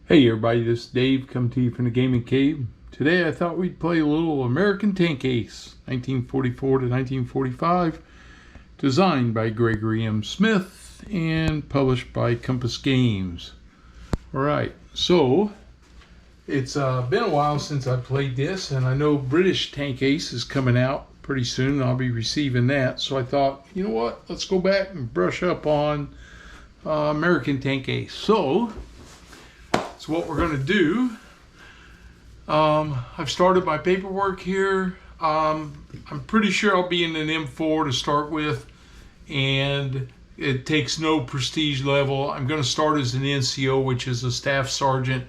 Hey everybody, this is Dave, coming to you from the Gaming Cave. Today I thought we'd play a little American Tank Ace, 1944 to 1945, designed by Gregory M. Smith and published by Compass Games. Alright, so it's been a while since I played this, and I know British Tank Ace is coming out pretty soon. I'll be receiving that, so I thought, you know what, let's go back and brush up on American Tank Ace. So what we're going to do, I've started my paperwork here. I'm pretty sure I'll be in an M4 to start with, and it takes no prestige level. I'm going to start as an NCO, which is a staff sergeant,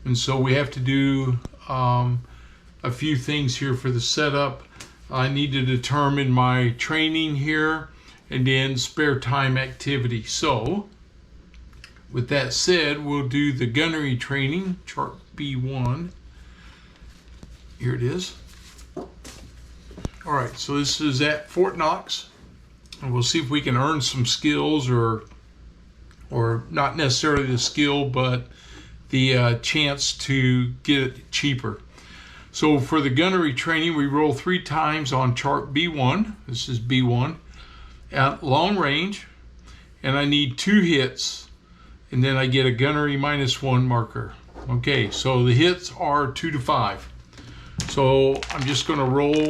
and so we have to do a few things here for the setup. I need to determine my training here and then spare time activity. So with that said, we'll do the gunnery training, chart B1. Here it is. All right, so this is at Fort Knox, and we'll see if we can earn some skills, or not necessarily the skill, but the chance to get it cheaper. So for the gunnery training, we roll 3 times on chart B1. This is B1 at long range, and I need 2 hits. And then I get a gunnery -1 marker. Okay, so the hits are 2 to 5. So I'm just going to roll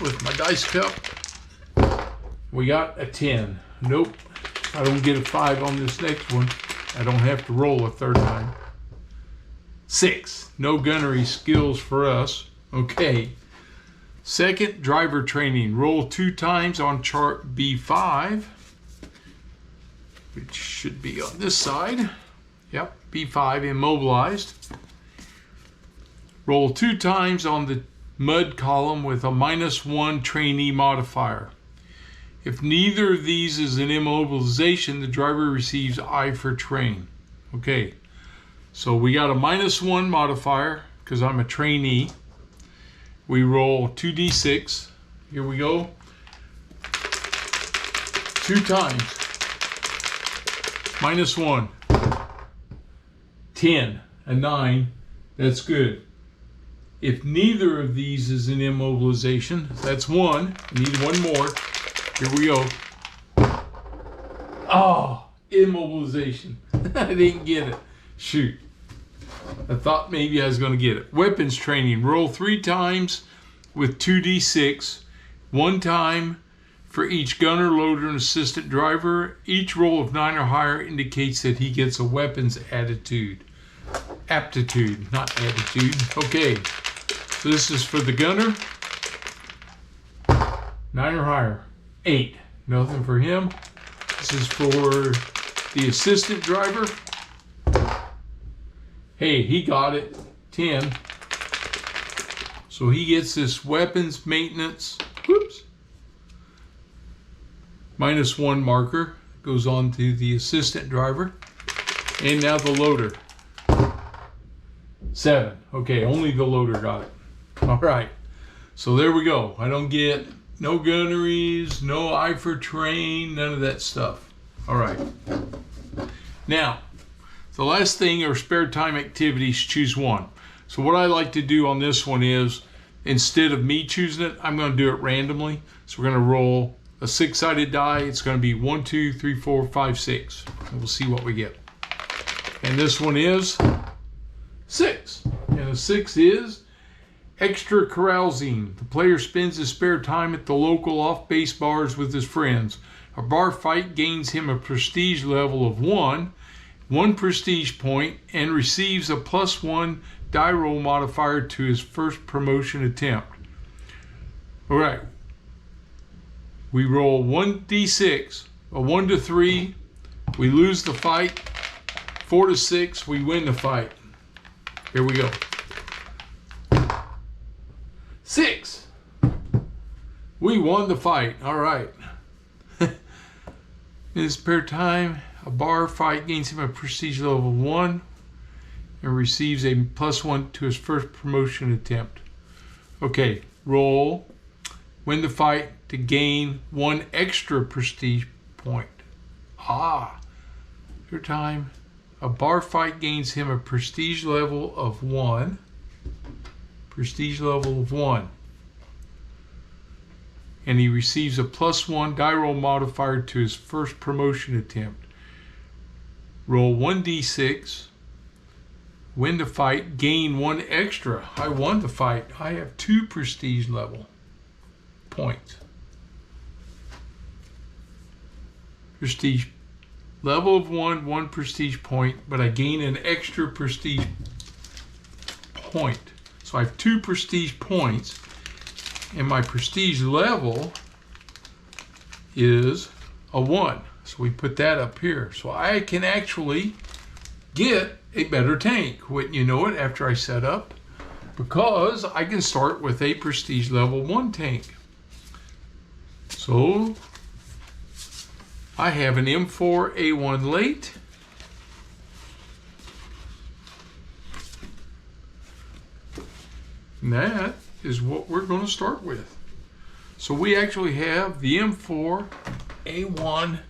with my dice cup. We got a 10. Nope, I don't get a 5 on this next one. I don't have to roll a third time. 6. No gunnery skills for us. Okay. Second, driver training. Roll 2 times on chart B5. Which should be on this side. Yep, B5, immobilized. Roll 2 times on the mud column with a -1 trainee modifier. If neither of these is an immobilization, the driver receives I for train. Okay, so we got a -1 modifier because I'm a trainee. We roll 2d6. Here we go. 2 times. -1, 10, a 9, that's good. If neither of these is an immobilization, that's 1, I need 1 more. Here we go. Oh, immobilization. I didn't get it. Shoot. I thought maybe I was going to get it. Weapons training, roll 3 times with 2d6, 1 time for each gunner, loader, and assistant driver. Each roll of 9 or higher indicates that he gets a weapons aptitude, not attitude. Okay, so this is for the gunner. 9 or higher. 8, nothing for him. This is for the assistant driver. Hey, he got it. 10. So he gets this weapons maintenance. Whoops. -1 marker goes on to the assistant driver. And now the loader. 7. Okay, only the loader got it. All right, so there we go. I don't get no gunneries, no I for train, none of that stuff. All right. Now, the last thing are spare time activities. Choose one. So what I like to do on this one is, instead of me choosing it, I'm going to do it randomly. So we're going to roll a 6-sided die. It's going to be 1, 2, 3, 4, 5, 6. And we'll see what we get. And this one is 6. And a 6 is extra carousing. The player spends his spare time at the local off-base bars with his friends. A bar fight gains him a prestige level of 1 prestige point, and receives a +1 die roll modifier to his first promotion attempt. All right. We roll 1d6, a 1 to 3, we lose the fight. 4 to 6, we win the fight. Here we go. 6, we won the fight. All right. In his spare time, a bar fight gains him a prestige level 1 and receives a +1 to his first promotion attempt. Okay, roll. Win the fight to gain 1 extra prestige point. Your time, A bar fight gains him a prestige level of 1. Prestige level of 1. And he receives a +1 die roll modifier to his first promotion attempt. Roll 1d6. Win the fight, gain 1 extra. I won the fight. I have 2 prestige level points. Prestige level of 1, 1 prestige point, but I gain an extra prestige point. So I have 2 prestige points, and my prestige level is a 1. So we put that up here. So I can actually get a better tank, wouldn't you know it, after I set up, because I can start with a prestige level 1 tank. So I have an M4A1 late. And that is what we're going to start with. So we actually have the M4A1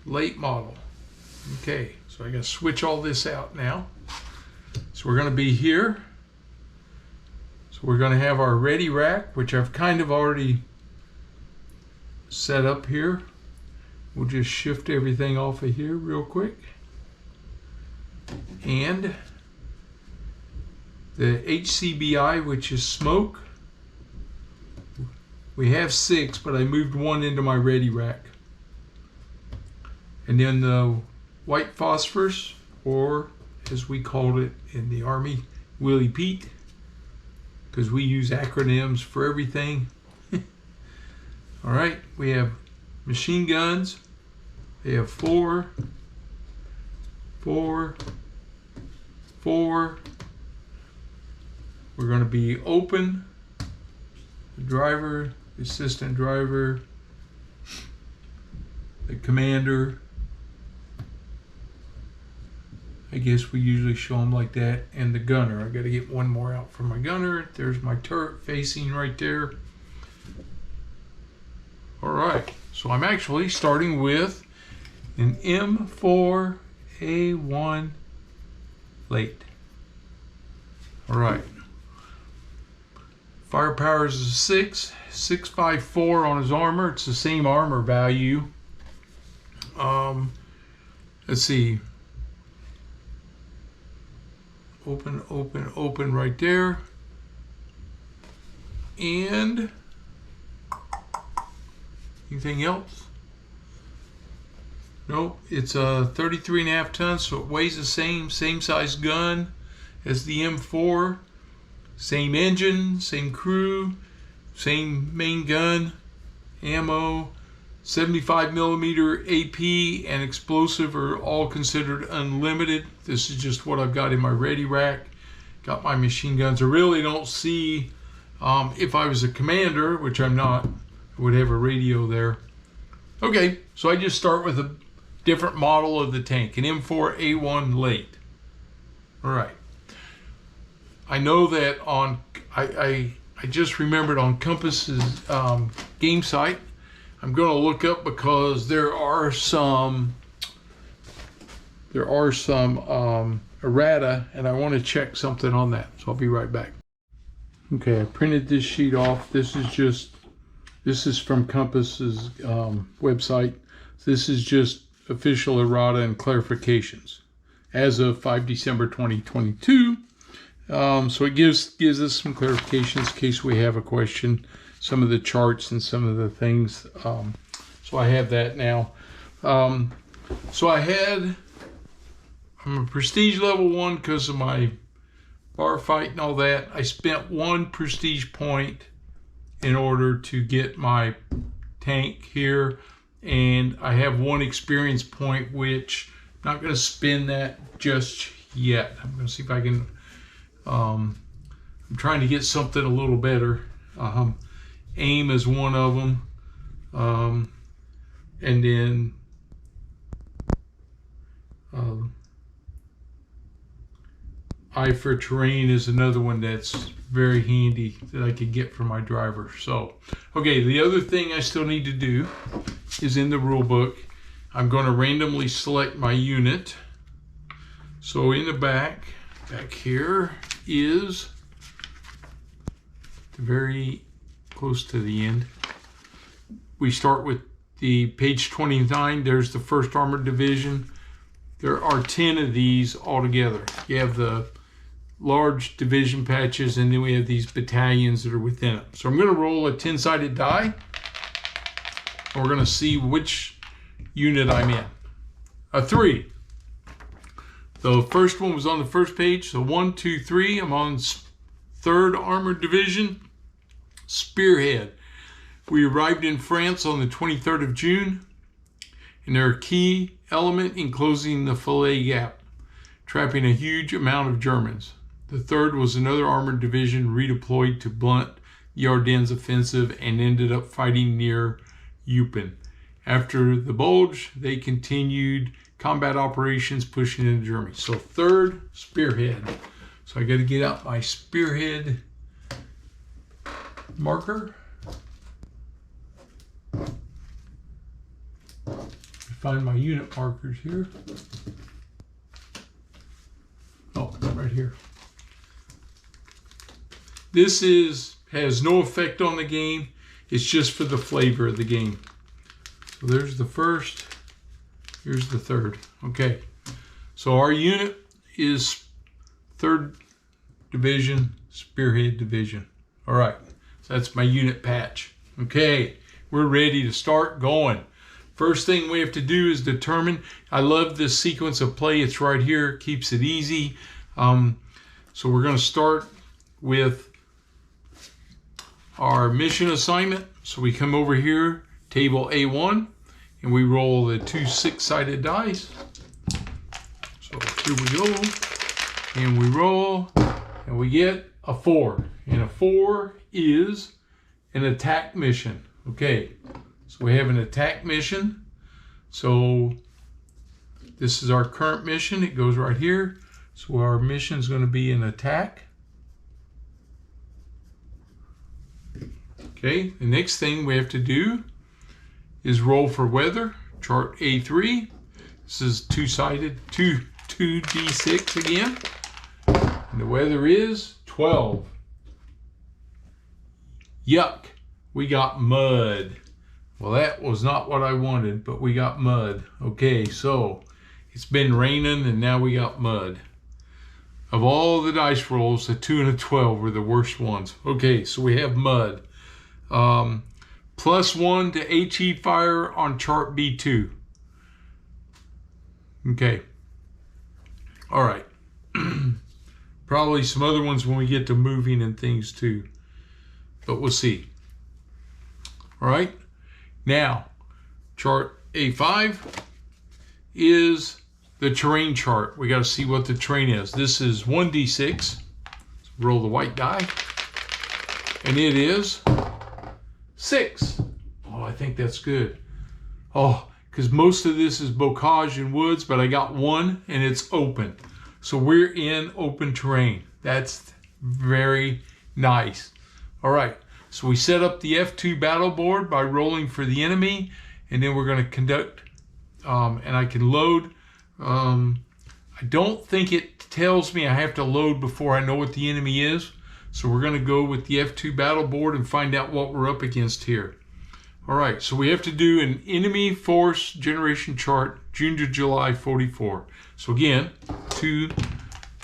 late model. Okay, so I got to switch all this out now. So we're going to be here. So we're going to have our ready rack, which I've kind of already set up here. We'll just shift everything off of here real quick. And the HCBI, which is smoke. We have 6, but I moved 1 into my ready rack. And then the white phosphorus, or as we called it in the Army, Willie Pete, because we use acronyms for everything. All right, we have machine guns. They have 4, 4, 4. We're going to be open. The driver, the assistant driver, the commander. I guess we usually show them like that. And the gunner. I got to get one more out for my gunner. There's my turret facing right there. All right. So I'm actually starting with an M4A1 late. All right. Firepower is a 6, 654 on his armor. It's the same armor value. Let's see. Open, open, open right there. And anything else? Nope. It's a 33.5 tons, so it weighs the same size gun as the M4. Same engine, same crew, same main gun, ammo, 75 millimeter AP and explosive are all considered unlimited. This is just what I've got in my ready rack. Got my machine guns. I really don't see, if I was a commander, which I'm not, I would have a radio there. Okay, so I just start with a different model of the tank, an M4A1 late. All right. I know that on, I just remembered on Compass's game site, I'm going to look up because there are some errata, and I want to check something on that. So I'll be right back. Okay, I printed this sheet off. This is from Compass's website. This is just official errata and clarifications as of 5 December 2022. So it gives us some clarifications in case we have a question, some of the charts and some of the things. So I have that now. So I'm a prestige level 1 because of my bar fight and all that. I spent 1 prestige point in order to get my tank here, and I have 1 experience point, which I'm not going to spend that just yet. I'm going to see if I can. I'm trying to get something a little better. Aim is one of them, and then eye for terrain is another one that's very handy that I could get for my driver. So, okay, the other thing I still need to do is in the rule book. I'm going to randomly select my unit. So in the back here is the very close to the end. We start with the page 29. There's the 1st Armored Division. There are 10 of these altogether. You have the large division patches, and then we have these battalions that are within it. So I'm going to roll a 10-sided die, and we're going to see which unit I'm in. A 3. The first one was on the first page. So 1, 2, 3. I'm on 3rd Armored Division, Spearhead. We arrived in France on the 23rd of June, and they're a key element in closing the Falaise Gap, trapping a huge amount of Germans. The 3rd was another armored division redeployed to blunt the Ardennes offensive and ended up fighting near Eupen. After the Bulge, they continued combat operations pushing into Germany. So 3rd, Spearhead. So I got to get out my Spearhead marker. Find my unit markers here. Oh, right here. This has no effect on the game. It's just for the flavor of the game. So there's the 1st. Here's the 3rd. Okay. So our unit is 3rd Division, Spearhead Division. All right. So that's my unit patch. Okay. We're ready to start going. First thing we have to do is determine. I love this sequence of play. It's right here. It keeps it easy. So we're going to start with our mission assignment. So we come over here, table A1, and we roll the 2 6-sided dice. So here we go. And we roll, and we get a 4. And a 4 is an attack mission. Okay. So we have an attack mission. So this is our current mission. It goes right here. So our mission is going to be an attack. Okay, the next thing we have to do is roll for weather. Chart A3. This is 2-sided, 2d6 again. And the weather is 12. Yuck. We got mud. Well, that was not what I wanted, but we got mud. Okay, so it's been raining and now we got mud. Of all the dice rolls, the 2 and a 12 were the worst ones. Okay, so we have mud. +1 to HE fire on chart B2. Okay. All right. Probably some other ones when we get to moving and things too. But we'll see. All right. Now, chart A5 is the terrain chart. We got to see what the terrain is. This is 1d6. So roll the white die. And it is 6. Oh, I think that's good. Oh, because most of this is bocage and woods, but I got 1 and it's open. So we're in open terrain. That's very nice. All right. So we set up the F2 battle board by rolling for the enemy, and then we're going to conduct, and I can load. I don't think it tells me I have to load before I know what the enemy is. So we're going to go with the F2 battle board and find out what we're up against here. All right, so we have to do an enemy force generation chart, June to July 44. So again, 2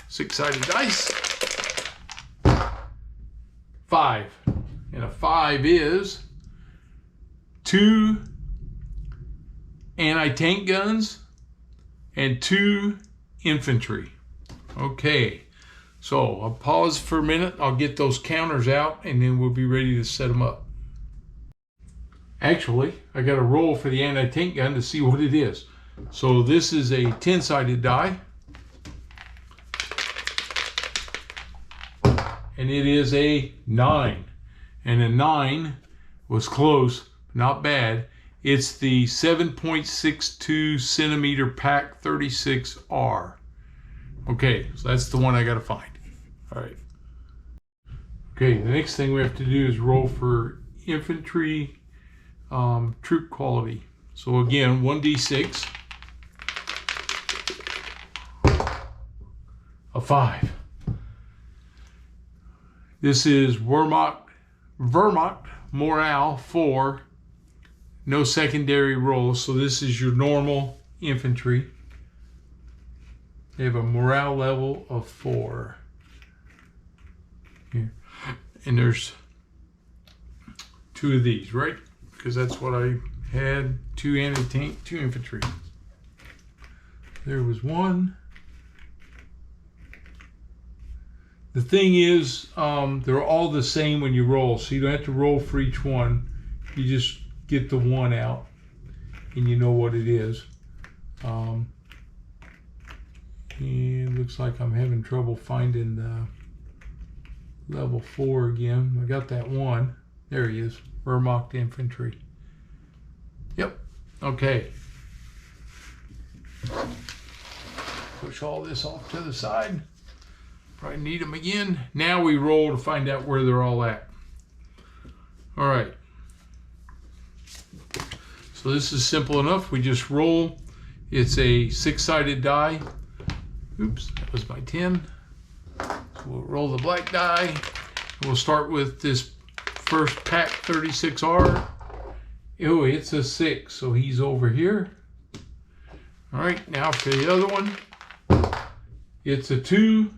6-sided dice. 5. And a 5 is 2 anti-tank guns and 2 infantry. Okay, so I'll pause for a minute. I'll get those counters out and then we'll be ready to set them up. Actually, I got to roll for the anti-tank gun to see what it is. So this is a 10-sided die. And it is a 9. And a 9 was close, not bad. It's the 7.62 centimeter Pack 36R. Okay, so that's the one I got to find. All right. Okay, the next thing we have to do is roll for infantry troop quality. So again, 1d6. a 5. This is Wehrmacht Morale 4, no secondary rolls. So this is your normal infantry. They have a morale level of 4. Here. And there's 2 of these, right? Because that's what I had, 2 anti-tank, 2 infantry. There was 1. The thing is, they're all the same when you roll, so you don't have to roll for each one. You just get the 1 out, and you know what it is. And it looks like I'm having trouble finding the level 4 again. I got that 1. There he is, Wehrmacht infantry. Yep, okay. Push all this off to the side. Probably need them again. Now we roll to find out where they're all at. All right. So this is simple enough. We just roll. It's a 6-sided die. Oops, that was my 10. So we'll roll the black die. We'll start with this first pack 36R. Oh, it's a 6, so he's over here. All right, now for the other one. It's a 2.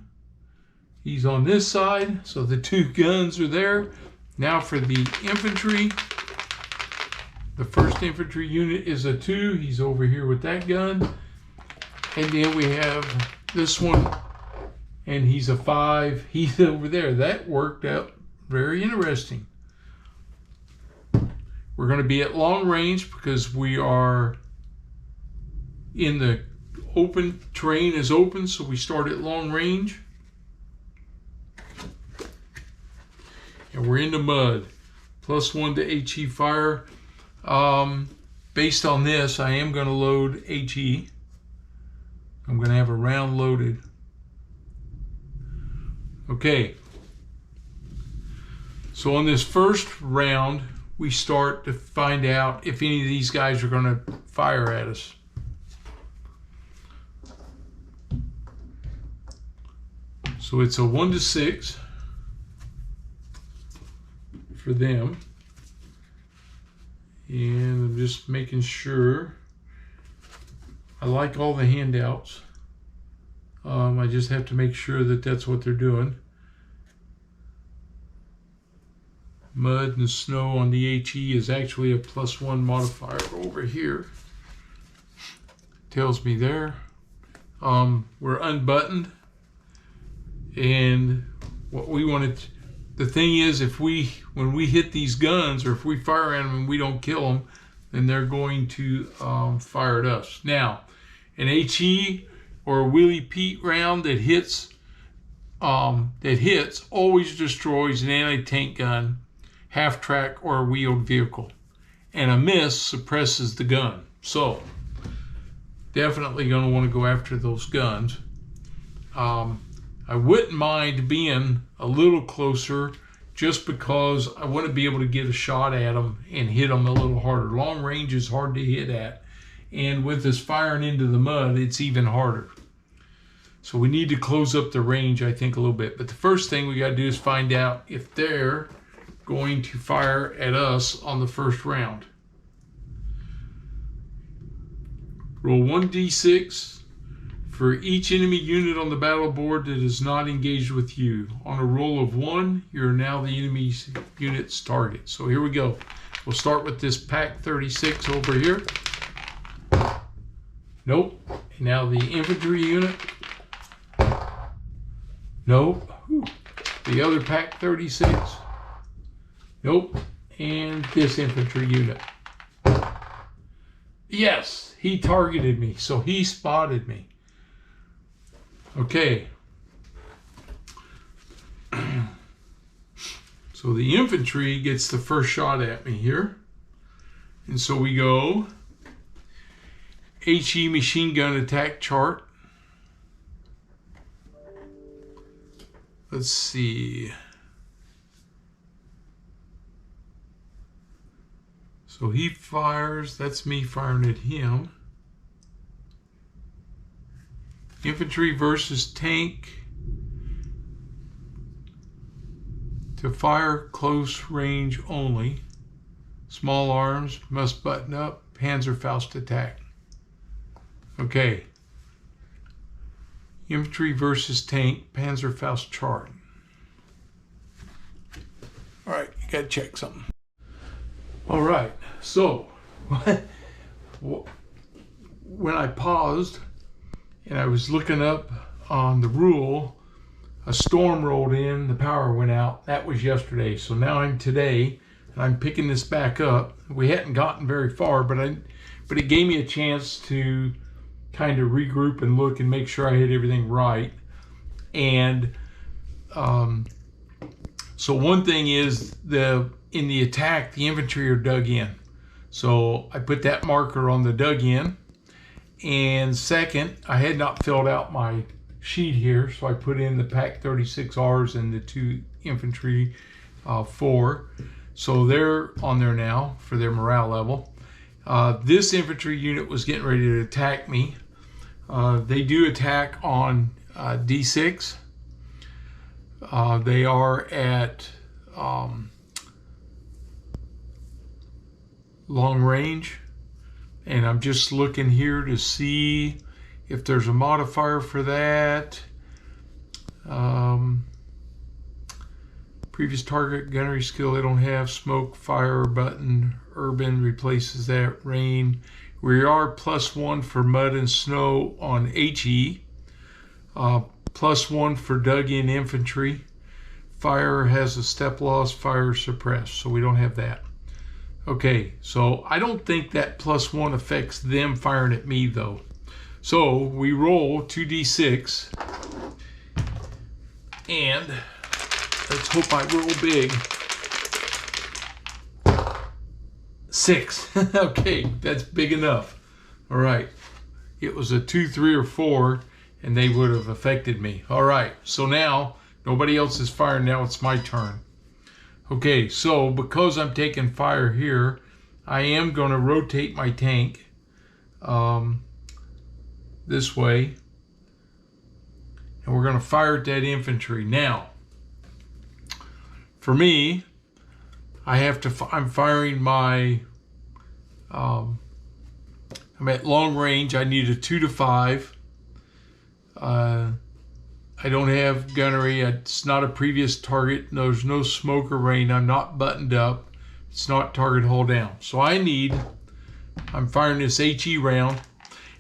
He's on this side, so the 2 guns are there. Now for the infantry. The first infantry unit is a 2. He's over here with that gun. And then we have this one, and he's a 5. He's over there. That worked out very interesting. We're going to be at long range because we are in the open, terrain is open, so we start at long range. And we're in the mud. +1 to HE fire. Based on this, I am going to load HE. I'm going to have a round loaded. Okay. So on this first round, we start to find out if any of these guys are going to fire at us. So it's a 1 to 6 for them. And I'm just making sure. I like all the handouts. I just have to make sure that that's what they're doing. Mud and snow on the HE is actually a +1 modifier over here. Tells me there. We're unbuttoned. And what we wanted, the thing is, when we hit these guns, or if we fire at them and we don't kill them, then they're going to fire at us. Now, an HE or a Willie Pete round that hits always destroys an anti-tank gun, half-track, or a wheeled vehicle. And a miss suppresses the gun. So, definitely going to want to go after those guns. I wouldn't mind being a little closer just because I want to be able to get a shot at them and hit them a little harder. Long range is hard to hit at. And with this firing into the mud, it's even harder. So we need to close up the range, I think, a little bit. But the first thing we got to do is find out if they're going to fire at us on the first round. Roll 1d6 for each enemy unit on the battle board that is not engaged with you. On a roll of 1, you're now the enemy unit's target. So here we go. We'll start with this pack 36 over here. Nope. Now the infantry unit. Nope. The other pack 36. Nope. And this infantry unit. Yes, he targeted me, so he spotted me. Okay. So the infantry gets the first shot at me here. And so we go HE machine gun attack chart. Let's see. So he fires, that's me firing at him. Infantry versus tank. To fire close range only. Small arms must button up. Panzerfaust attack. Okay. Infantry versus tank. Panzerfaust chart. All right, you gotta check something. All right, so when I paused and I was looking up on the rule, a storm rolled in, the power went out. That was yesterday. So now I'm today, and I'm picking this back up. We hadn't gotten very far, but it gave me a chance to kind of regroup and look and make sure I had everything right. And so one thing is in the attack, the infantry are dug in. So I put that marker on the dug in. And second, I had not filled out my sheet here, so I put in the PAC 36Rs and the 2 infantry 4. So they're on there now for their morale level. This infantry unit was getting ready to attack me. They do attack on D6. They are at long range, and I'm just looking here to see if there's a modifier for that. Previous target gunnery skill they don't have. Smoke, fire button, urban replaces that. Rain. We are +1 for mud and snow on HE. +1 for dug in infantry. Fire has a step loss, fire suppressed, so we don't have that. Okay, so I don't think that +1 affects them firing at me though. So we roll 2d6, and let's hope I roll big. 6. Okay, that's big enough. All right, it was a 2, 3, or 4, and they would have affected me. All right, so now nobody else is firing. Now it's my turn. Okay, so because I'm taking fire here, I am going to rotate my tank this way, and we're going to fire at that infantry. Now, for me, I'm firing my, I'm at long range. I need a 2 to 5. I don't have gunnery. It's not a previous target. There's no smoke or rain. I'm not buttoned up. It's not target hold down. So I'm firing this HE round.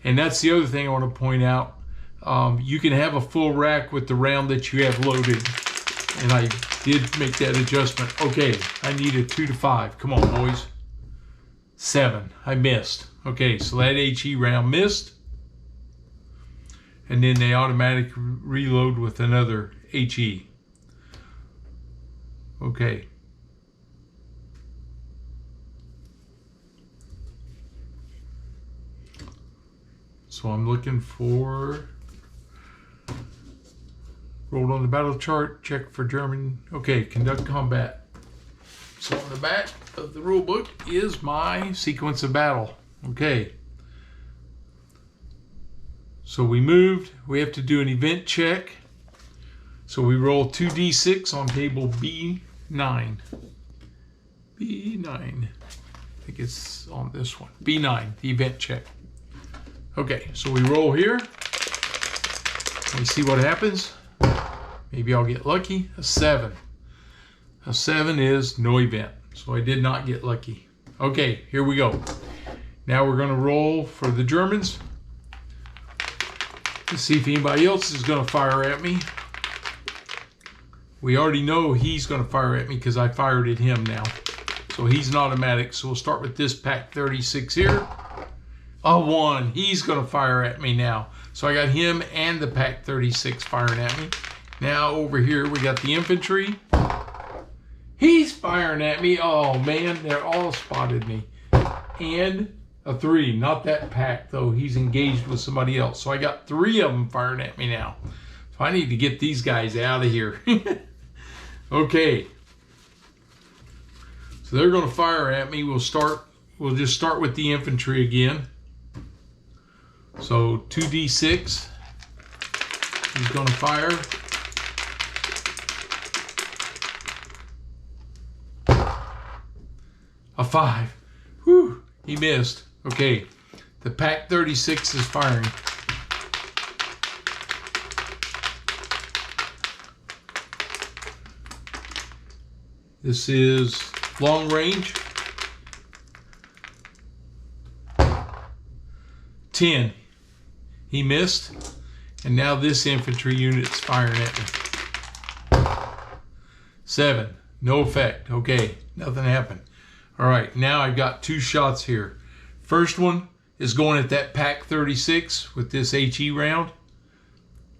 And that's the other thing I want to point out. You can have a full rack with the round that you have loaded. And I did make that adjustment. Okay, I need a 2 to 5. Come on, boys. 7. I missed. Okay, so that HE round missed. And then they automatically reload with another HE. Okay. So I'm looking for, rolled on the battle chart, check for German. Okay, conduct combat. So on the back of the rule book is my sequence of battle. Okay. So we moved. We have to do an event check. So we roll 2d6 on table B9. B9. I think it's on this one. B9, the event check. Okay, so we roll here. We see what happens. Maybe I'll get lucky. A 7. A 7 is no event. So I did not get lucky. Okay, here we go. Now we're going to roll for the Germans. Let's see if anybody else is going to fire at me. We already know he's going to fire at me because I fired at him now. So he's an automatic. So we'll start with this PAC 36 here. A 1. He's going to fire at me now. So I got him and the PAC 36 firing at me. Now over here we got the infantry. He's firing at me. Oh man, they're all spotted me. And a 3. Not that PAC though. He's engaged with somebody else. So I got 3 of them firing at me now. So I need to get these guys out of here. Okay. So they're going to fire at me. We'll just start with the infantry again. So 2d6. He's going to fire. A 5. Whew, he missed. Okay, the Pack 36 is firing. This is long range. 10. He missed. And now this infantry unit's firing at me. 7. No effect. Okay, nothing happened. All right, now I've got 2 shots here. First one is going at that Pack 36 with this HE round.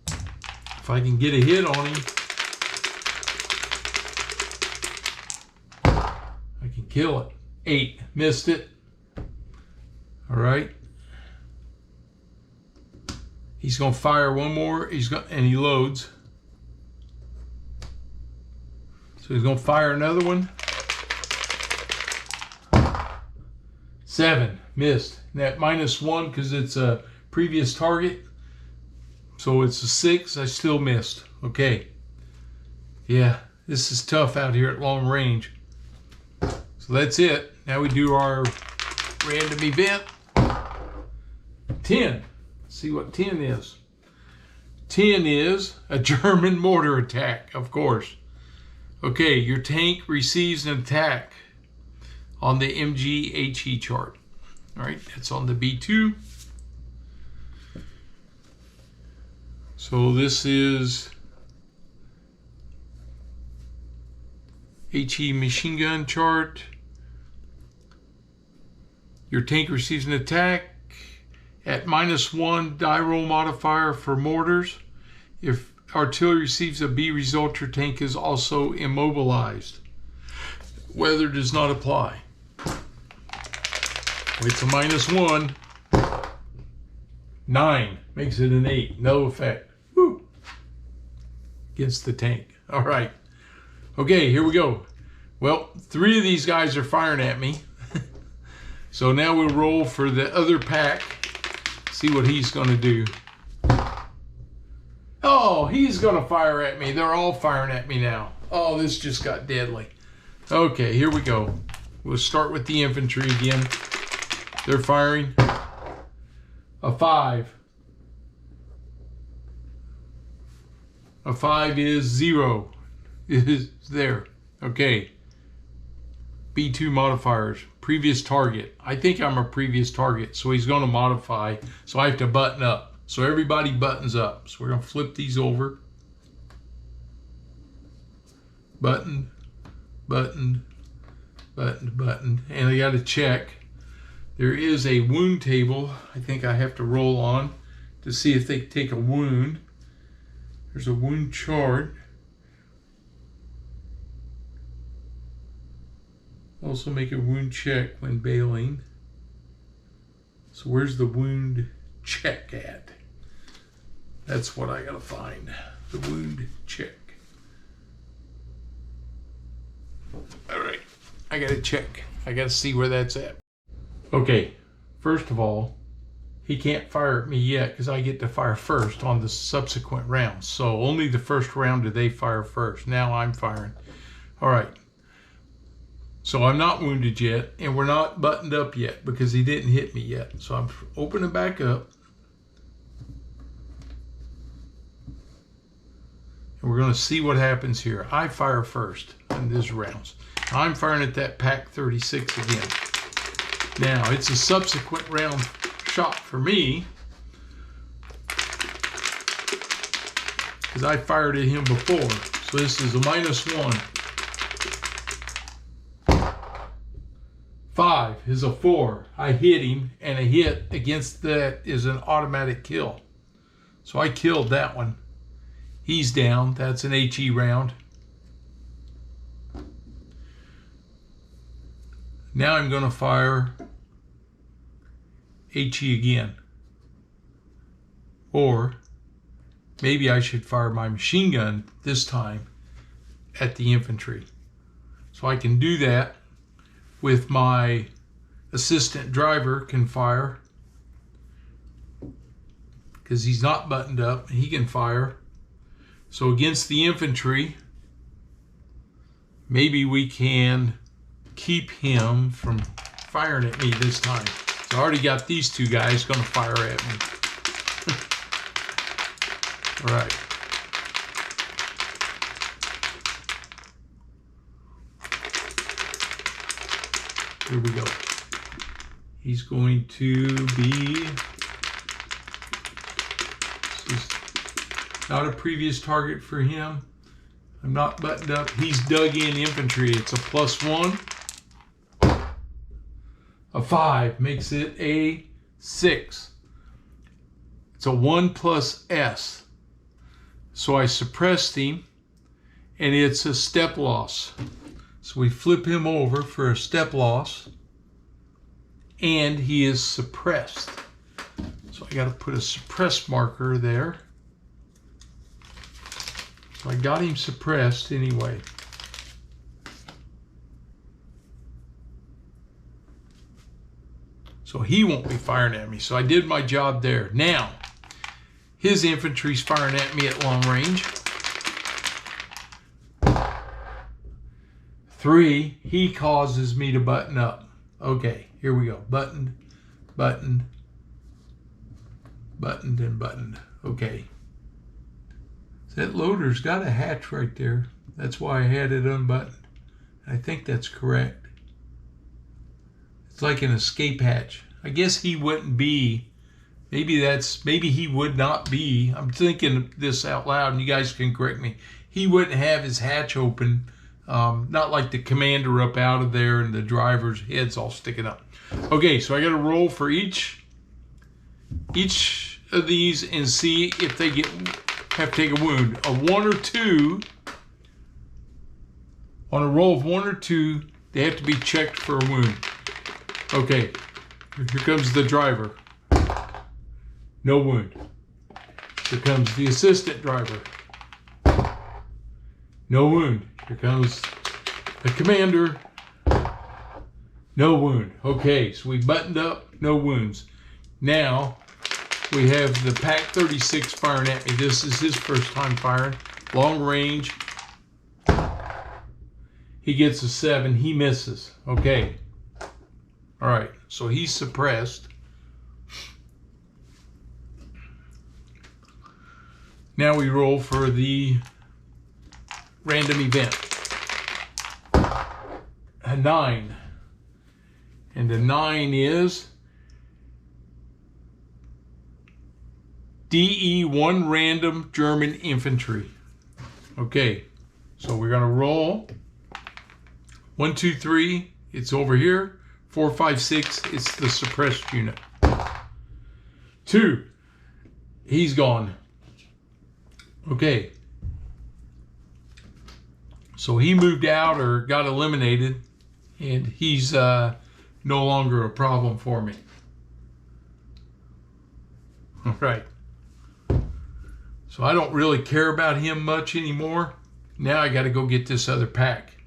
If I can get a hit on him, I can kill it. 8. Missed it. All right. He's going to fire one more. And he loads. So he's going to fire another one. 7. Missed. And that -1 because it's a previous target. So it's a 6. I still missed. Okay. Yeah, this is tough out here at long range. So that's it. Now we do our random event. 10. See what 10 is. 10 is a German mortar attack, of course. Okay, your tank receives an attack on the MGHE chart. All right, that's on the B2. So this is HE machine gun chart. Your tank receives an attack at -1 die roll modifier for mortars. If artillery receives a B result, your tank is also immobilized. Weather does not apply. It's a -1. 9 makes it an 8. No effect. Woo. Against the tank. All right. Okay, here we go. Well, 3 of these guys are firing at me. So now we'll roll for the other pack. See what he's going to do. Oh, he's going to fire at me. They're all firing at me now. Oh, this just got deadly. Okay, here we go. We'll start with the infantry again. They're firing. A 5. A 5 is 0. It is there. Okay. B2 modifiers. Previous target. I think I'm a previous target, so he's going to modify. So I have to button up. So everybody buttons up. So we're going to flip these over. Button, button, button, button. And I got to check. There is a wound table I think I have to roll on to see if they take a wound. There's a wound chart. Also make a wound check when bailing. So where's the wound check at? That's what I gotta find. The wound check. All right, I gotta check. I gotta see where that's at. Okay, first of all, he can't fire at me yet because I get to fire first on the subsequent rounds. So only the first round do they fire first. Now I'm firing. All right. So I'm not wounded yet, and we're not buttoned up yet because he didn't hit me yet. So I'm opening back up. And we're going to see what happens here. I fire first in these rounds. I'm firing at that Pack 36 again. Now, it's a subsequent round shot for me because I fired at him before. So this is a -1. 5 is a 4. I hit him, and a hit against that is an automatic kill. So I killed that one. He's down. That's an HE round. Now I'm going to fire HE again. Or maybe I should fire my machine gun this time at the infantry. So I can do that with my assistant driver can fire because he's not buttoned up. He can fire. So against the infantry, maybe we can keep him from firing at me this time. So I already got these two guys going to fire at me. All right. Here we go. He's going to be, this is not a previous target for him. I'm not buttoned up. He's dug in infantry. It's a +1. A 5 makes it a 6. It's a 1 plus S. So I suppressed him, and it's a step loss. So we flip him over for a step loss, and he is suppressed. So I got to put a suppress marker there. So I got him suppressed anyway. So he won't be firing at me. So I did my job there. Now, his infantry's firing at me at long range. 3, he causes me to button up. Okay, here we go. Buttoned, buttoned, buttoned, and buttoned. Okay. That loader's got a hatch right there. That's why I had it unbuttoned. I think that's correct. It's like an escape hatch. I guess he wouldn't be. Maybe he would not be. I'm thinking this out loud, and you guys can correct me. He wouldn't have his hatch open. Not like the commander up out of there and the driver's head's all sticking up. Okay, so I got to roll for each of these and see if they have to take a wound. A 1 or 2, on a roll of 1 or 2, they have to be checked for a wound. Okay, here comes the driver. No wound. Here comes the assistant driver. No wound. Here comes the commander. No wound. Okay, so we buttoned up, no wounds. Now we have the Pac 36 firing at me. This is his first time firing. Long range. He gets a 7. He misses. Okay. All right, so he's suppressed. Now we roll for the random event. A 9. And a 9 is DE1 random German infantry. Okay, so we're going to roll. 1, 2, 3, it's over here. 4, 5, 6, it's the suppressed unit. 2, he's gone. Okay. So he moved out or got eliminated, and he's no longer a problem for me. All right. So I don't really care about him much anymore. Now I got to go get this other pack.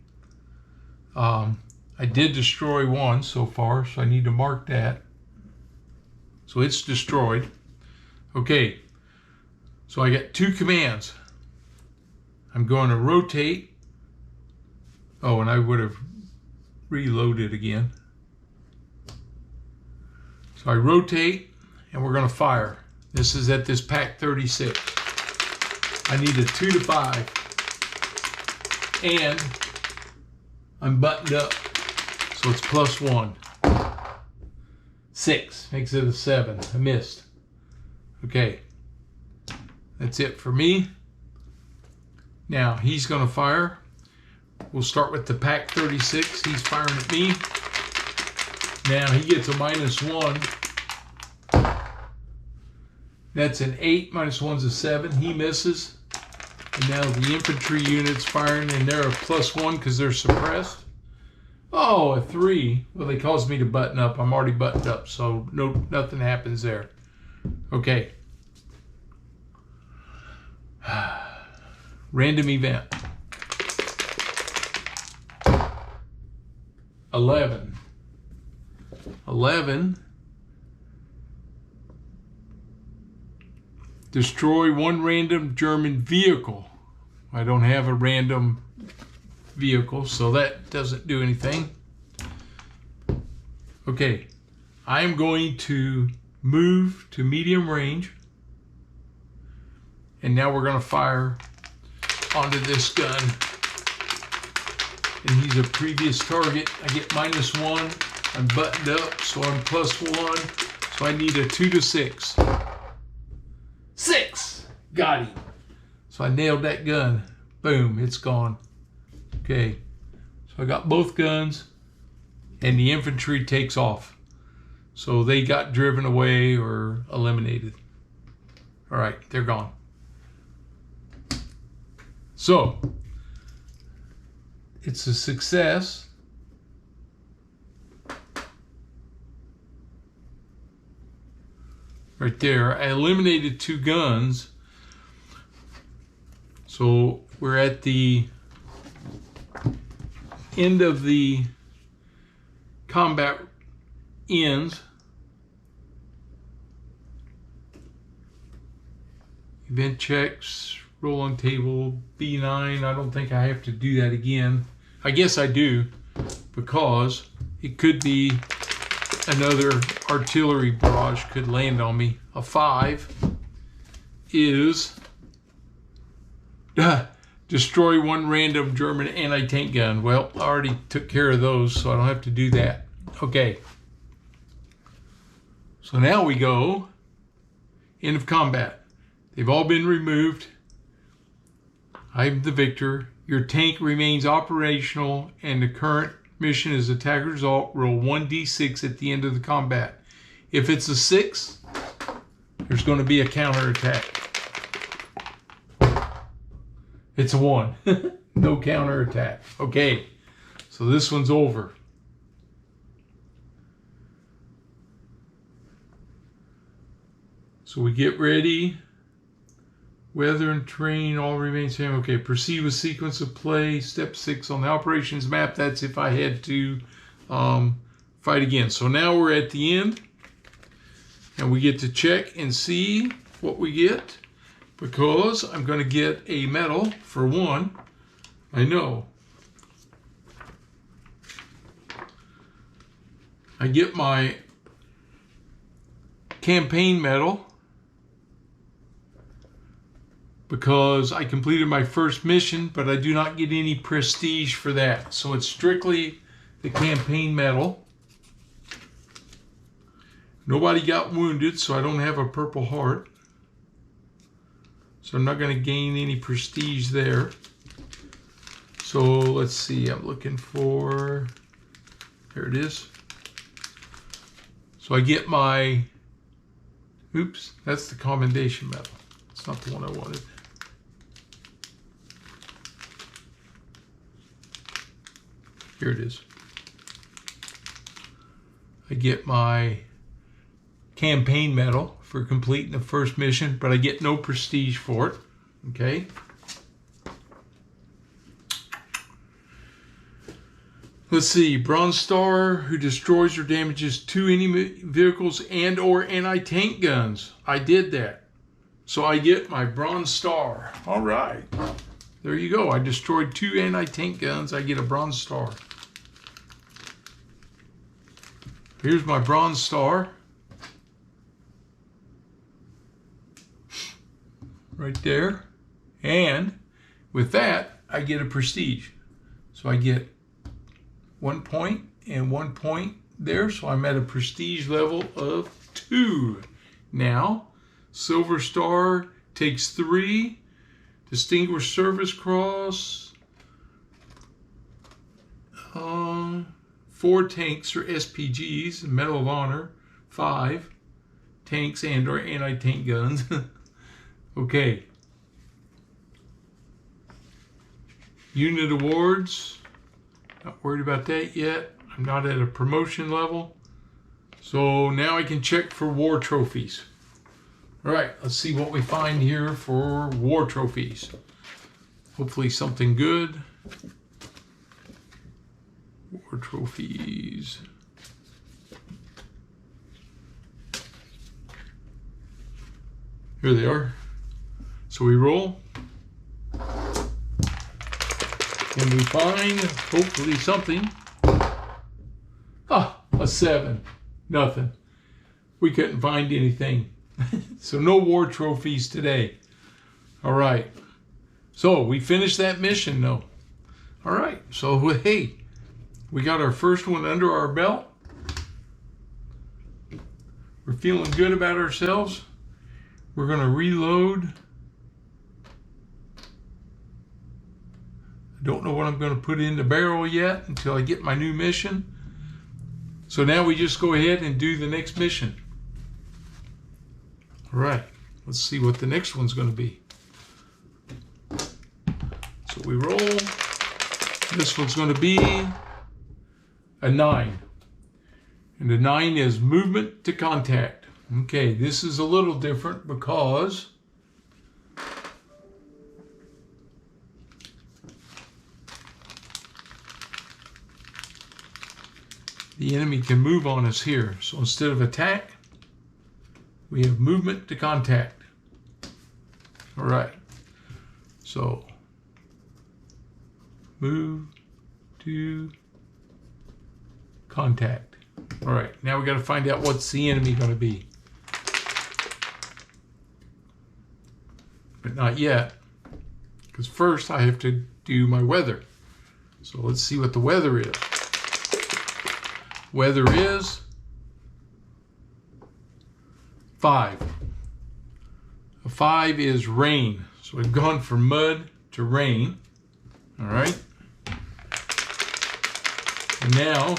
I did destroy one so far, so I need to mark that. So it's destroyed. Okay. So I got 2 commands. I'm going to rotate. Oh, and I would have reloaded again. So I rotate, and we're going to fire. This is at this Pac 36. I need a 2 to 5. And I'm buttoned up, so it's +1. 6 makes it a 7. I missed. Okay. That's it for me. Now he's going to fire. We'll start with the Pac 36. He's firing at me. Now he gets a -1. That's an 8. -1's a 7. He misses. And now the infantry unit's firing, and they're a +1 because they're suppressed. Oh, a 3. Well, they caused me to button up. I'm already buttoned up, so nothing happens there. Okay. Random event. 11. 11. Destroy 1 random German vehicle. I don't have a random vehicle, so that doesn't do anything. Okay, I am going to move to medium range. And now we're going to fire onto this gun. And he's a previous target. I get -1. I'm buttoned up, so I'm +1. So I need a 2 to 6. 6! Got him. So I nailed that gun. Boom, it's gone. Okay, so I got both guns, and the infantry takes off. So they got driven away or eliminated. All right, they're gone. So, it's a success. Right there, I eliminated 2 guns. So we're at the end of the combat ends. Event checks, roll on table, B9. I don't think I have to do that again. I guess I do, because it could be another artillery barrage could land on me. A 5 is destroy 1 random German anti-tank gun. Well, I already took care of those, so I don't have to do that. Okay. So now we go end of combat. They've all been removed. I'm the victor. Your tank remains operational, and the current mission is attack result. Roll 1d6 at the end of the combat. If it's a 6, there's going to be a counterattack. It's a 1. No counterattack. Okay, so this one's over. So we get ready. Weather and terrain all remain same. Okay, proceed with sequence of play. Step 6 on the operations map. That's if I had to fight again. So now we're at the end, and we get to check and see what we get, because I'm going to get a medal for 1. I know. I get my campaign medal, because I completed my first mission, but I do not get any prestige for that. So it's strictly the campaign medal. Nobody got wounded, so I don't have a Purple Heart. So I'm not going to gain any prestige there. So let's see, I'm looking for, there it is. So I get my, oops, that's the commendation medal. It's not the one I wanted. Here it is. I get my campaign medal for completing the first mission, but I get no prestige for it. Okay. Let's see. Bronze Star, who destroys or damages 2 enemy vehicles and or anti-tank guns. I did that. So I get my Bronze Star. All right. There you go. I destroyed 2 anti-tank guns. I get a Bronze Star. Here's my Bronze Star. Right there. And with that, I get a prestige. So I get 1 point and 1 point there. So I'm at a prestige level of 2. Now, Silver Star takes 3. Distinguished Service Cross. 4 tanks or SPGs, Medal of Honor. 5 tanks and or anti-tank guns. Okay. Unit awards. Not worried about that yet. I'm not at a promotion level. So now I can check for war trophies. All right, let's see what we find here for war trophies. Hopefully something good. War trophies. Here they are. So we roll. And we find, hopefully, something. Ah, a a 7. Nothing. We couldn't find anything. So no war trophies today. All right. So we finished that mission though. All right. So hey, we got our first one under our belt. We're feeling good about ourselves. We're going to reload. I don't know what I'm going to put in the barrel yet until I get my new mission. So now we just go ahead and do the next mission. All right, let's see what the next one's going to be. So we roll. This one's going to be a 9. And the 9 is movement to contact. Okay, this is a little different because the enemy can move on us here. So instead of attack, we have movement to contact. All right. So move to contact. All right. Now we got to find out what's the enemy going to be. But not yet. Because first I have to do my weather. So let's see what the weather is. Weather is 5. A 5 is rain. So we've gone from mud to rain. All right. And now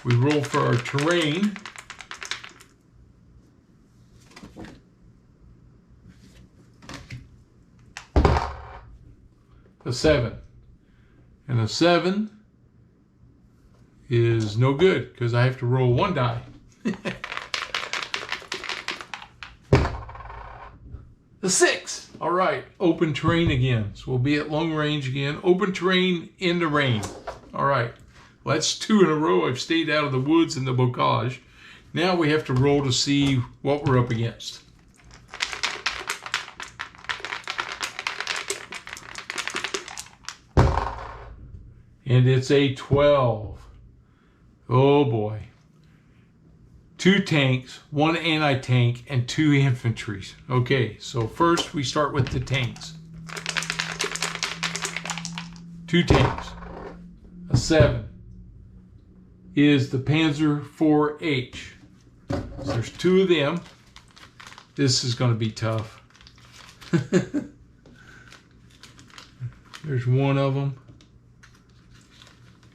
we roll for our terrain. A 7. And a 7 is no good because I have to roll 1 die. The 6. All right, open terrain again. So we'll be at long range again. Open terrain in the rain. All right, well, that's 2 in a row. I've stayed out of the woods and the bocage. Now we have to roll to see what we're up against. And it's a 12. Oh boy. 2 tanks, 1 anti-tank, and 2 infantries. Okay, so first we start with the tanks. 2 tanks. A 7 is the Panzer IV-H. So there's 2 of them. This is going to be tough. There's 1 of them.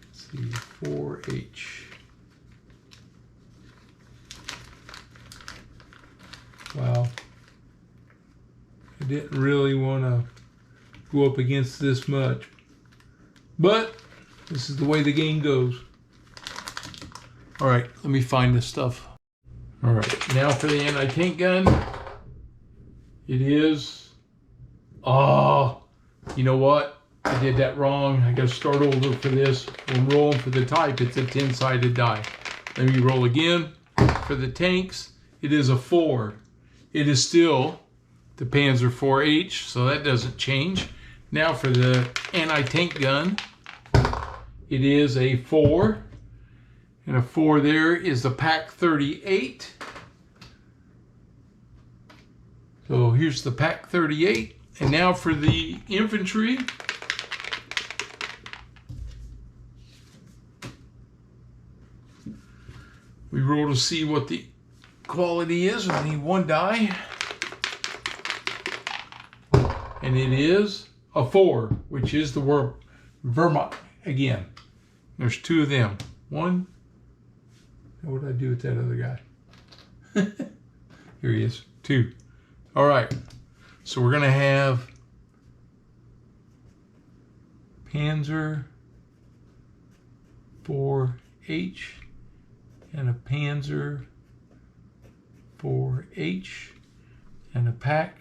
Let's see, 4H. Wow. I didn't really want to go up against this much. But this is the way the game goes. All right, let me find this stuff. All right, now for the anti-tank gun. It is... Oh, you know what? I did that wrong. I got to start over for this. I'm rolling for the type. It's a 10-sided die. Let me roll again. For the tanks, it is a 4. It is still the Panzer IV-H, so that doesn't change. Now for the anti-tank gun, it is a 4. And a 4 there is the Pak 38. So here's the Pak 38. And now for the infantry, we roll to see what the quality is. I need 1 die. And it is a 4, which is the Vermont again. There's 2 of them. 1. What did I do with that other guy? Here he is. 2. All right. So we're going to have Panzer IV-H and a Panzer IV-H and a Pak.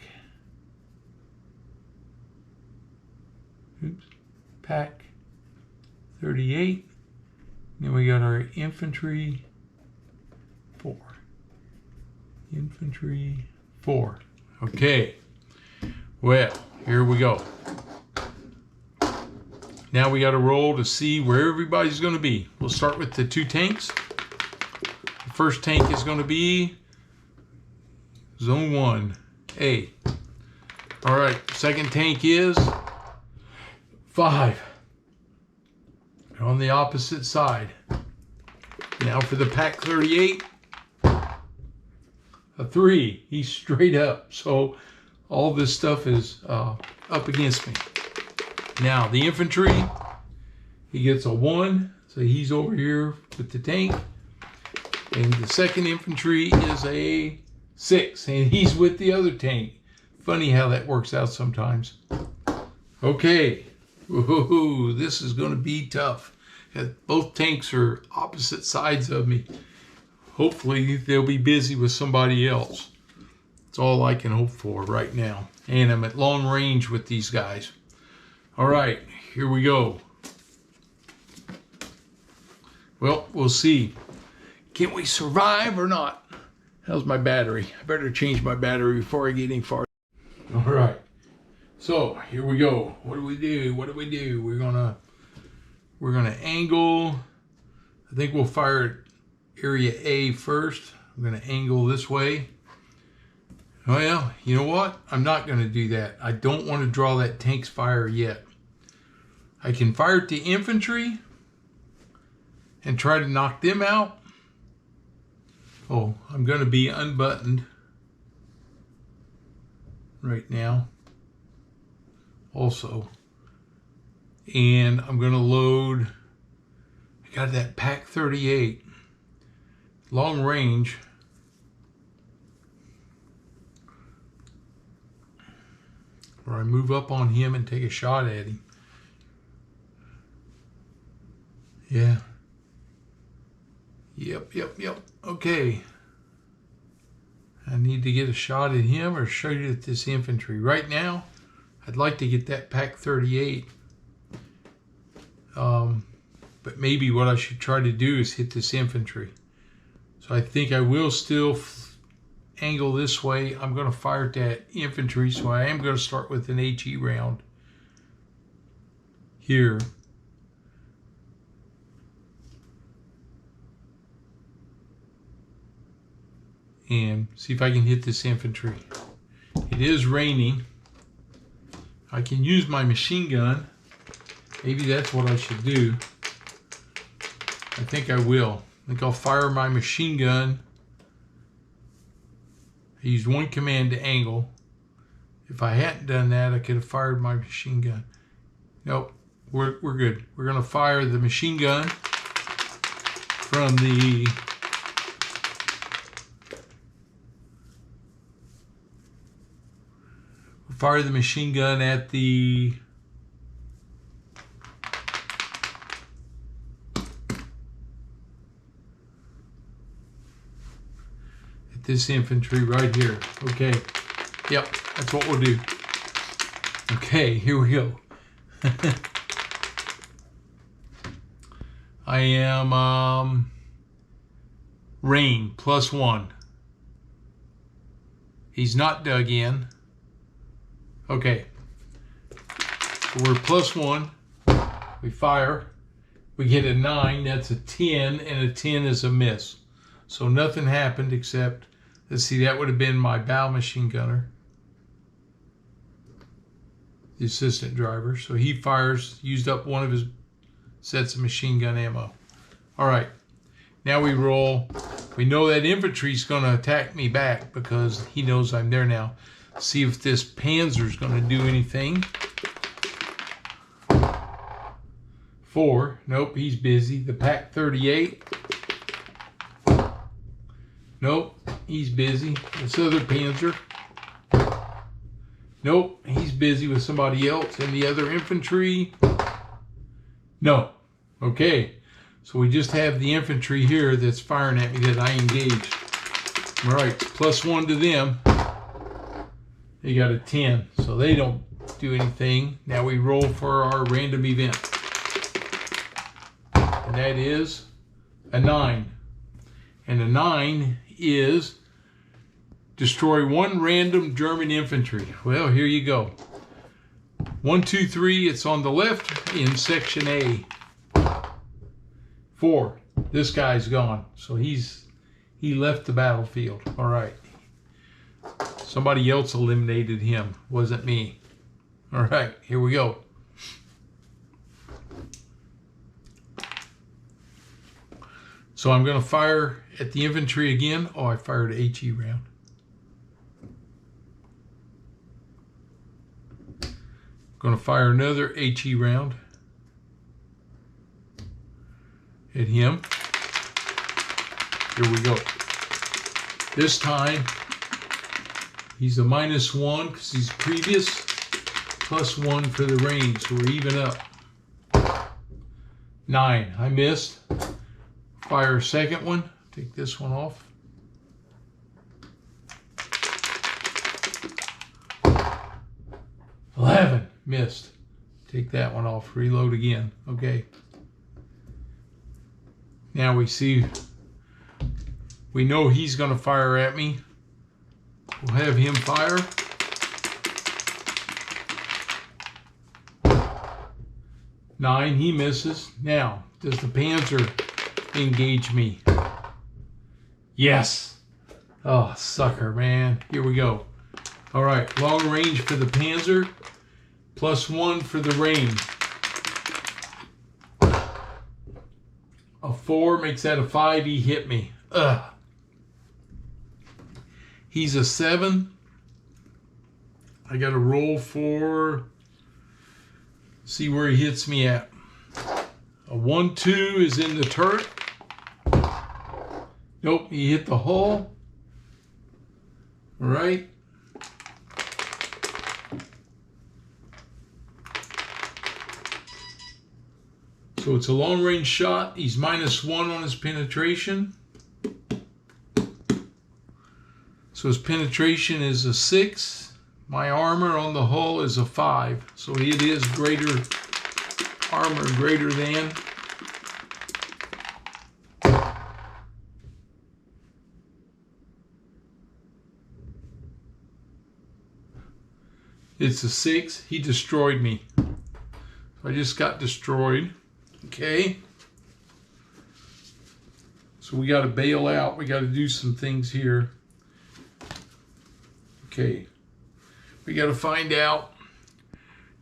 Pak 38. Then we got our infantry 4. Infantry 4. Okay. Well, here we go. Now we got to roll to see where everybody's going to be. We'll start with the 2 tanks. The first tank is going to be Zone 1A. All right, second tank is 5. On the opposite side. Now for the Pack 38, a 3. He's straight up. So all this stuff is up against me. Now the infantry, he gets a 1. So he's over here with the tank. And the second infantry is a 6. And he's with the other tank. Funny how that works out sometimes. Okay. Whoa, this is going to be tough. Both tanks are opposite sides of me. Hopefully they'll be busy with somebody else. That's all I can hope for right now. And I'm at long range with these guys. All right, here we go. Well, we'll see. Can we survive or not? How's my battery? I better change my battery before I get any farther. All right. So here we go. What do we do? What do we do? We're gonna angle. I think we'll fire at area A first. I'm gonna angle this way. Well, you know what? I'm not gonna do that. I don't want to draw that tank's fire yet. I can fire at the infantry and try to knock them out. Oh, I'm gonna be unbuttoned right now. Also, and I'm going to load, I got that Pack 38, long range, where I move up on him and take a shot at him. Yeah. Yep. Okay. I need to get a shot at him or shoot at this infantry. Right now, I'd like to get that Pack 38. But maybe what I should try to do is hit this infantry. So I think I will still angle this way. I'm going to fire at that infantry, so I am going to start with an HE round here. And see if I can hit this infantry. It is raining. I can use my machine gun. Maybe that's what I should do. I think I will. I think I'll fire my machine gun. I used 1 command to angle. If I hadn't done that, I could have fired my machine gun. Nope, we're good. We're going to fire the machine gun from the fire the machine gun at the this infantry right here. Okay. Yep, that's what we'll do. Okay, here we go. I am rain +1. He's not dug in. Okay. So we're +1. We fire. We get a 9. That's a 10, and a 10 is a miss. So nothing happened except, let's see, that would have been my bow machine gunner, the assistant driver. So he fires, used up 1 of his sets of machine gun ammo. All right, now we roll. We know that infantry's going to attack me back because he knows I'm there now. See if this Panzer's going to do anything. 4, nope, he's busy. The Pack 38. Nope, he's busy. This other Panzer. Nope, he's busy with somebody else. And the other infantry. No. Okay, so we just have the infantry here that's firing at me that I engaged. All right, +1 to them. They got a 10, so they don't do anything. Now we roll for our random event. And that is a 9. And a 9 is destroy 1 random German infantry. Well, here you go. 1, 2, 3, it's on the left in section A. 4, this guy's gone. So he left the battlefield. All right. Somebody else eliminated him. Wasn't me. All right, here we go. So I'm going to fire at the infantry again. Oh, I fired an HE round. Going to fire another HE round at him. Here we go. This time, he's a -1 because he's previous, +1 for the range. So we're even up. 9, I missed. Fire a second one. Take this one off. 11, missed. Take that one off. Reload again. Okay. Now we know he's going to fire at me. We'll have him fire. 9, he misses. Now, does the Panzer engage me? Yes. Oh, sucker, man. Here we go. All right, long range for the Panzer, +1 for the range. A 4 makes that a 5. He hit me. Ugh. He's a 7. I got to roll for, see where he hits me at. A 1, 2 is in the turret. Nope, he hit the hull. All right. So it's a long range shot. He's -1 on his penetration. So his penetration is a 6. My armor on the hull is a 5. So it is greater armor greater than. It's a 6. He destroyed me. So I just got destroyed. Okay. So we got to bail out. We got to do some things here. Okay. We got to find out.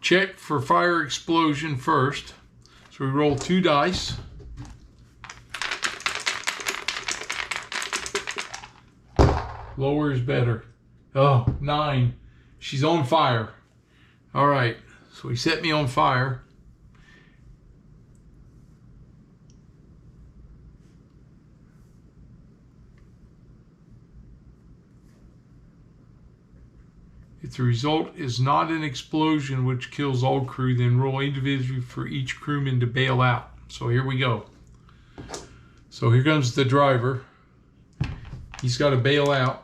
Check for fire explosion first. So we roll 2 dice. Lower is better. Oh, 9. She's on fire. All right. So he set me on fire. If the result is not an explosion which kills all crew, then roll individually for each crewman to bail out. So here we go. So here comes the driver. He's got to bail out.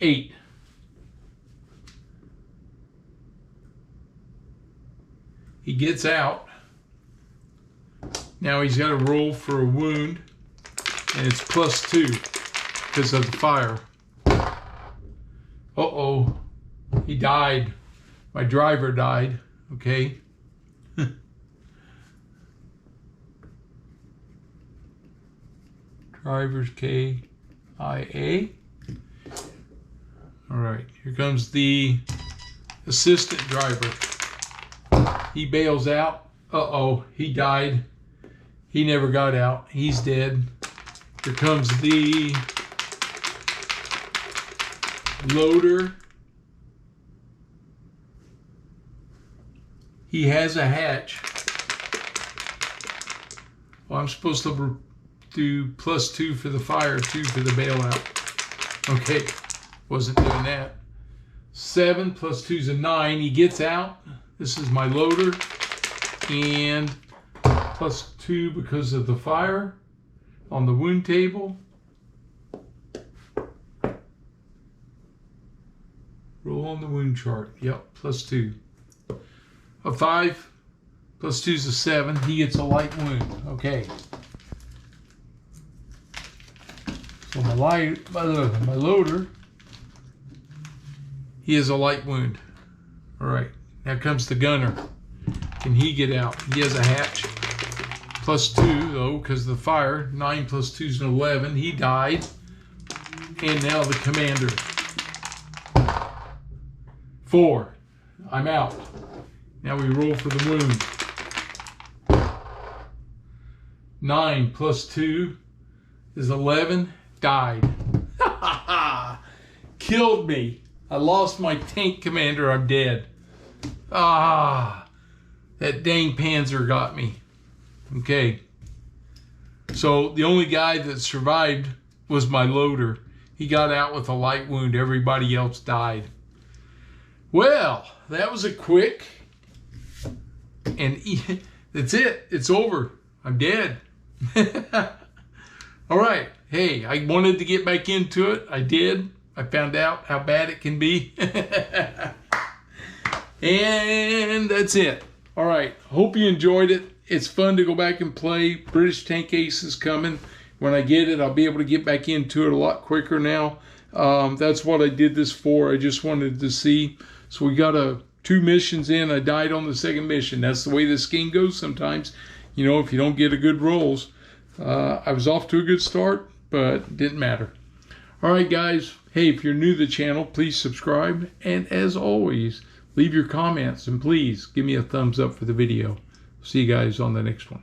Eight. He gets out. Now he's got to roll for a wound, and it's +2 because of the fire. Uh-oh. He died. My driver died. Okay. Driver's KIA. All right, here comes the assistant driver. He bails out. Uh-oh, he died. He never got out. He's dead. Here comes the loader. He has a hatch. Well, I'm supposed to do +2 for the fire, 2 for the bailout. Okay, wasn't doing that. 7 + 2 is a 9. He gets out. This is my loader. And +2 because of the fire on the wound table. Roll on the wound chart. Yep, +2. A 5 + 2 is a 7. He gets a light wound. Okay. So my loader He has a light wound. All right, now comes the gunner. Can he get out? He has a hatch. +2 though, because of the fire. 9 + 2 is 11. He died. And now the commander. 4. I'm out. Now we roll for the wound. 9 + 2 is 11. Died. Killed me. I lost my tank commander. I'm dead. That dang Panzer got me. Okay. So the only guy that survived was my loader. He got out with a light wound. Everybody else died. Well, that was a quick. And that's it. It's over. I'm dead. All right. Hey, I wanted to get back into it. I did. I found out how bad it can be. And that's it. All right. Hope you enjoyed it. It's fun to go back and play. British Tank Ace is coming. When I get it, I'll be able to get back into it a lot quicker now. That's what I did this for. I just wanted to see. So we got 2 missions in. I died on the second mission. That's the way this game goes sometimes. You know, if you don't get a good rolls. I was off to a good start, but it didn't matter. All right, guys. Hey, if you're new to the channel, please subscribe. And as always, leave your comments. And please give me a thumbs up for the video. See you guys on the next one.